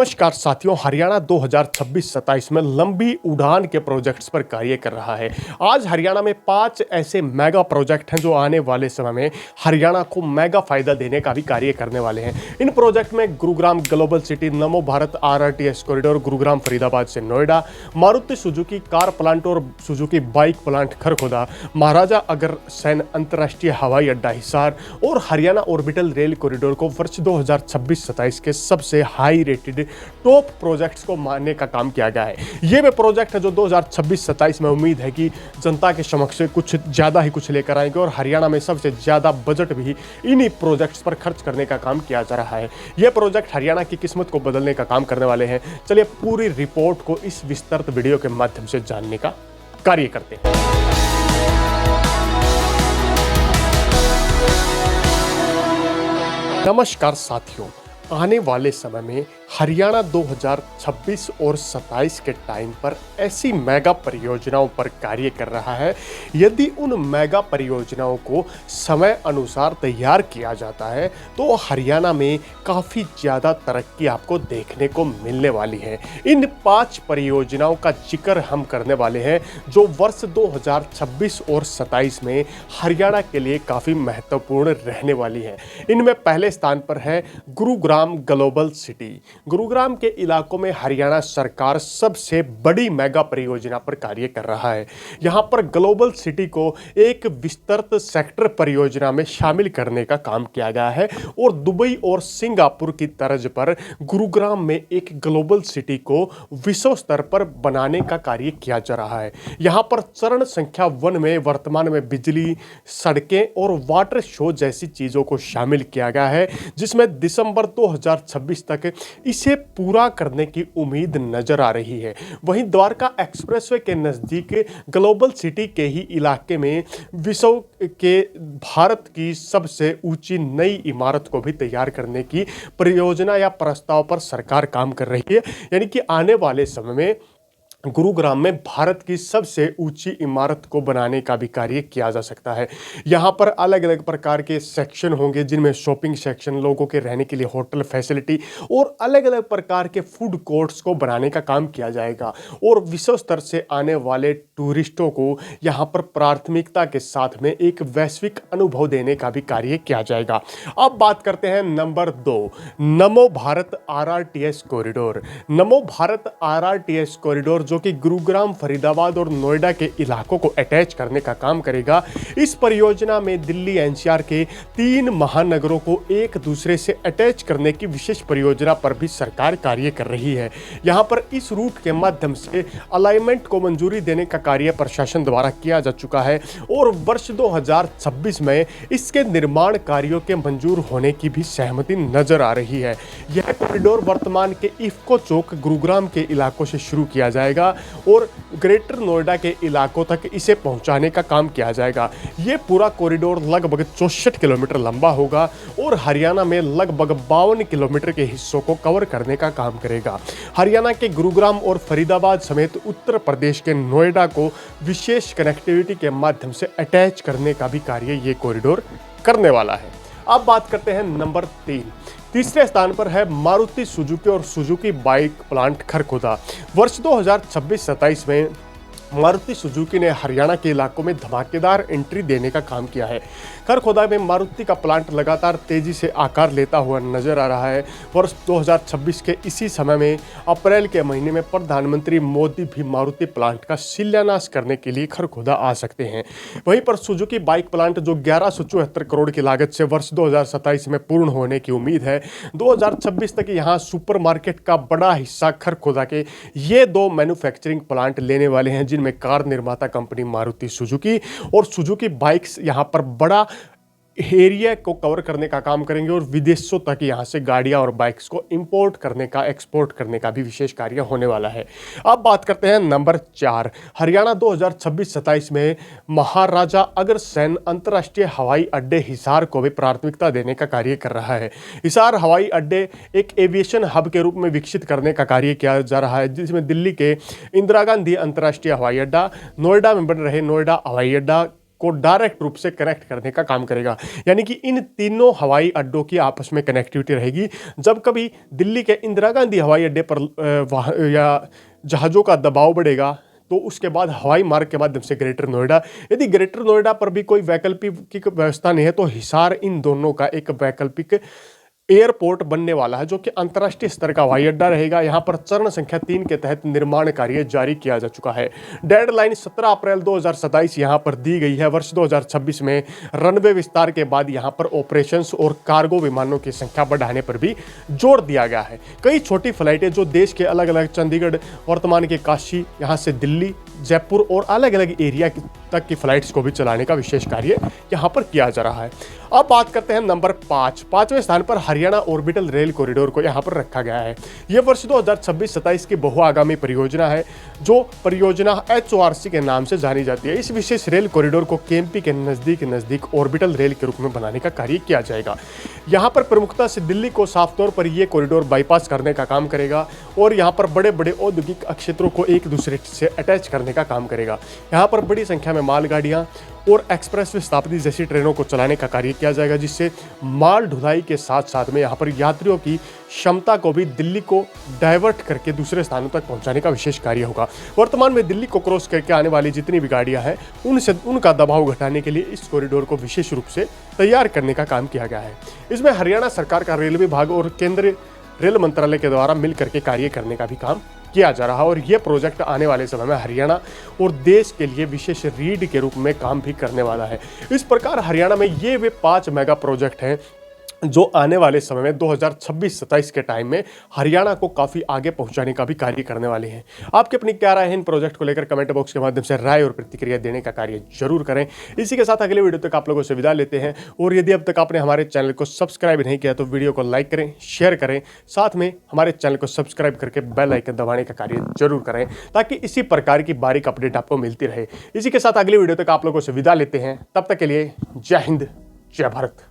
नमस्कार साथियों, हरियाणा 2026-27 में लंबी उड़ान के प्रोजेक्ट्स पर कार्य कर रहा है। आज हरियाणा में 5 ऐसे मेगा प्रोजेक्ट हैं जो आने वाले समय में हरियाणा को मेगा फायदा देने का भी कार्य करने वाले हैं। इन प्रोजेक्ट में गुरुग्राम ग्लोबल सिटी, नमो भारत RRTS कॉरिडोर, गुरुग्राम फरीदाबाद से Noida, Maruti Suzuki car plant और Suzuki bike plant Kharkhoda, Maharaja Agrasen अंतर्राष्ट्रीय हवाई अड्डा हिसार और हरियाणा ऑर्बिटल रेल कॉरिडोर को वर्ष 2026-27 के सबसे हाई रेटेड टॉप प्रोजेक्ट्स को मानने का काम किया गया है। ये वे प्रोजेक्ट है जो 2026-27 में उम्मीद है कि जनता के समक्ष कुछ ज़्यादा ही कुछ लेकर आएंगे और हरियाणा में सबसे ज़्यादा बजट भी इन्हीं प्रोजेक्ट्स पर खर्च करने का काम किया जा रहा है। ये प्रोजेक्ट हरियाणा की किस्मत को बदलने का काम करने वाले हैं। चलिए पूरी रिपोर्ट को इस विस्तृत वीडियो के माध्यम से जानने का कार्य करते हैं। नमस्कार साथियों, आने वाले समय में हरियाणा 2026 और 27 के टाइम पर ऐसी मेगा परियोजनाओं पर कार्य कर रहा है। यदि उन मेगा परियोजनाओं को समय अनुसार तैयार किया जाता है तो हरियाणा में काफ़ी ज़्यादा तरक्की आपको देखने को मिलने वाली है। इन 5 परियोजनाओं का जिक्र हम करने वाले हैं जो वर्ष 2026 और 27 में हरियाणा के लिए काफ़ी महत्वपूर्ण रहने वाली है। इनमें पहले स्थान पर है गुरुग्राम ग्लोबल सिटी। गुरुग्राम के इलाकों में हरियाणा सरकार सबसे बड़ी मेगा परियोजना पर कार्य कर रहा है। यहां पर ग्लोबल सिटी को एक विस्तृत सेक्टर परियोजना में शामिल करने का काम किया गया है और दुबई और सिंगापुर की तर्ज पर गुरुग्राम में एक ग्लोबल सिटी को विश्व स्तर पर बनाने का कार्य किया जा रहा है। यहां पर चरण संख्या 1 में वर्तमान में बिजली, सड़कें और वाटर शो जैसी चीजों को शामिल किया गया है, जिसमें दिसंबर 2026 तक इसे पूरा करने की उम्मीद नजर आ रही है। वहीं द्वारका एक्सप्रेसवे के नजदीक ग्लोबल सिटी के ही इलाके में विश्व के भारत की सबसे ऊंची नई इमारत को भी तैयार करने की परियोजना या प्रस्ताव पर सरकार काम कर रही है। यानी कि आने वाले समय में गुरुग्राम में भारत की सबसे ऊंची इमारत को बनाने का भी कार्य किया जा सकता है। यहाँ पर अलग अलग प्रकार के सेक्शन होंगे, जिनमें शॉपिंग सेक्शन, लोगों के रहने के लिए होटल फैसिलिटी और अलग अलग प्रकार के फूड कोर्ट्स को बनाने का काम किया जाएगा और विश्व स्तर से आने वाले टूरिस्टों को यहाँ पर प्राथमिकता के साथ में एक वैश्विक अनुभव देने का भी कार्य किया जाएगा। अब बात करते हैं नंबर 2, नमो भारत RRTS कॉरिडोर। नमो भारत RRTS कॉरिडोर जो कि गुरुग्राम, फरीदाबाद और नोएडा के इलाकों को अटैच करने का काम करेगा। इस परियोजना में दिल्ली NCR के 3 महानगरों को एक दूसरे से अटैच करने की विशेष परियोजना पर भी सरकार कार्य कर रही है। यहां पर इस रूट के माध्यम से अलाइनमेंट को मंजूरी देने का कार्य प्रशासन द्वारा किया जा चुका है और वर्ष 2026 में इसके निर्माण कार्यों के मंजूर होने की भी सहमति नजर आ रही है। यह कॉरिडोर वर्तमान के इफ्को चौक गुरुग्राम के इलाकों से शुरू किया जाएगा और ग्रेटर नोएडा के इलाकों तक इसे पहुंचाने का काम किया जाएगा। यह पूरा कॉरिडोर लगभग 64 किलोमीटर लंबा होगा और हरियाणा में लगभग 52 किलोमीटर के हिस्सों को कवर करने का काम करेगा। हरियाणा के गुरुग्राम और फरीदाबाद समेत उत्तर प्रदेश के नोएडा को विशेष कनेक्टिविटी के माध्यम से अटैच करने का भी कार्य ये कॉरिडोर करने वाला है। अब बात करते हैं नंबर 3। तीसरे स्थान पर है मारुति सुजुकी और सुजुकी बाइक प्लांट खरखोदा। वर्ष 2026-27 में मारुति सुजुकी ने हरियाणा के इलाकों में धमाकेदार एंट्री देने का काम किया है। खरखोदा में मारुति का प्लांट लगातार तेजी से आकार लेता हुआ नजर आ रहा है। वर्ष 2026 के इसी समय में अप्रैल के महीने में प्रधानमंत्री मोदी भी मारुति प्लांट का शिलान्यास करने के लिए खरखोदा आ सकते हैं। वहीं पर सुजुकी बाइक प्लांट जो 1174 करोड़ की लागत से वर्ष 2027 में पूर्ण होने की उम्मीद है, 2026 तक यहाँ सुपरमार्केट का बड़ा हिस्सा खरखोदा के ये 2 मैन्युफैक्चरिंग प्लांट लेने वाले हैं, में कार निर्माता कंपनी मारुति सुजुकी और सुजुकी बाइक्स यहां पर बड़ा एरिया को कवर करने का काम करेंगे और विदेशों तक यहां से गाड़ियां और बाइक्स को इंपोर्ट करने का, एक्सपोर्ट करने का भी विशेष कार्य होने वाला है। अब बात करते हैं नंबर 4। हरियाणा 2026-27 में महाराजा अग्रसेन अंतर्राष्ट्रीय हवाई अड्डे हिसार को भी प्राथमिकता देने का कार्य कर रहा है। हिसार हवाई अड्डे एक एविएशन हब के रूप में विकसित करने का कार्य किया जा रहा है, जिसमें दिल्ली के इंदिरा गांधी अंतर्राष्ट्रीय हवाई अड्डा, नोएडा में बन रहे नोएडा हवाई अड्डा, को डायरेक्ट रूप से कनेक्ट करने का काम करेगा। यानी कि इन तीनों हवाई अड्डों की आपस में कनेक्टिविटी रहेगी। जब कभी दिल्ली के इंदिरा गांधी हवाई अड्डे पर या जहाज़ों का दबाव बढ़ेगा तो उसके बाद हवाई मार्ग के माध्यम से ग्रेटर नोएडा, यदि ग्रेटर नोएडा पर भी कोई वैकल्पिक व्यवस्था नहीं है तो हिसार इन दोनों का एक वैकल्पिक एयरपोर्ट बनने वाला है, जो कि अंतर्राष्ट्रीय स्तर का हवाई अड्डा रहेगा। यहां पर चरण संख्या 3 के तहत निर्माण कार्य जारी किया जा चुका है। डेडलाइन 17 अप्रैल 2027 यहां पर दी गई है। वर्ष 2026 में रनवे विस्तार के बाद यहां पर ऑपरेशंस और कार्गो विमानों की संख्या बढ़ाने पर भी जोर दिया गया है। कई छोटी फ्लाइटें जो देश के अलग अलग चंडीगढ़, वर्तमान के काशी, यहां से दिल्ली, जयपुर और अलग अलग एरिया तक की फ्लाइट्स को भी चलाने का विशेष कार्य यहां पर किया जा रहा है। अब बात करते हैं नंबर 5वें स्थान पर हरियाणा ऑर्बिटल रेल कॉरिडोर को यहां पर रखा गया है। यह वर्ष 2026-27 की बहुआगामी परियोजना है, जो परियोजना HORC के नाम से जानी जाती है। इस विशेष रेल कॉरिडोर को केएमपी के नजदीक ऑर्बिटल रेल के रूप में बनाने का कार्य किया जाएगा। यहां पर प्रमुखता से दिल्ली को साफ तौर पर यह कॉरिडोर बाईपास करने का काम करेगा और यहां पर बड़े बड़े औद्योगिक क्षेत्रों को एक दूसरे से अटैच करने का काम करेगा। यहां पर बड़ी संख्या में मालगाड़ियां और एक्सप्रेस शताब्दी जैसी ट्रेनों को चलाने का कार्य किया जाएगा, जिससे माल ढुलाई के साथ साथ में यहाँ पर यात्रियों की क्षमता को भी दिल्ली को डाइवर्ट करके दूसरे स्थानों तक पहुंचाने का विशेष कार्य होगा। वर्तमान में दिल्ली को क्रॉस करके आने वाली जितनी भी गाड़ियां हैं उनका दबाव घटाने के लिए इस कॉरिडोर को विशेष रूप से तैयार करने का काम किया गया है। इसमें हरियाणा सरकार का रेलवे विभाग और केंद्रीय रेल मंत्रालय के द्वारा मिल करके कार्य करने का भी काम किया जा रहा है और यह प्रोजेक्ट आने वाले समय में हरियाणा और देश के लिए विशेष रीढ़ के रूप में काम भी करने वाला है। इस प्रकार हरियाणा में ये वे 5 मेगा प्रोजेक्ट हैं जो आने वाले समय में 2026-27 के टाइम में हरियाणा को काफ़ी आगे पहुंचाने का भी कार्य करने वाले हैं। आपकी अपनी क्या राय है इन प्रोजेक्ट को लेकर, कमेंट बॉक्स के माध्यम से राय और प्रतिक्रिया देने का कार्य जरूर करें। इसी के साथ अगले वीडियो तक आप लोगों से विदा लेते हैं और यदि अब तक आपने हमारे चैनल को सब्सक्राइब नहीं किया तो वीडियो को लाइक करें, शेयर करें, साथ में हमारे चैनल को सब्सक्राइब करके बेल आइकन दबाने का कार्य जरूर करें ताकि इसी प्रकार की बारीक अपडेट आपको मिलती रहे। इसी के साथ अगले वीडियो तक आप लोगों से विदा लेते हैं। तब तक के लिए जय हिंद, जय भारत।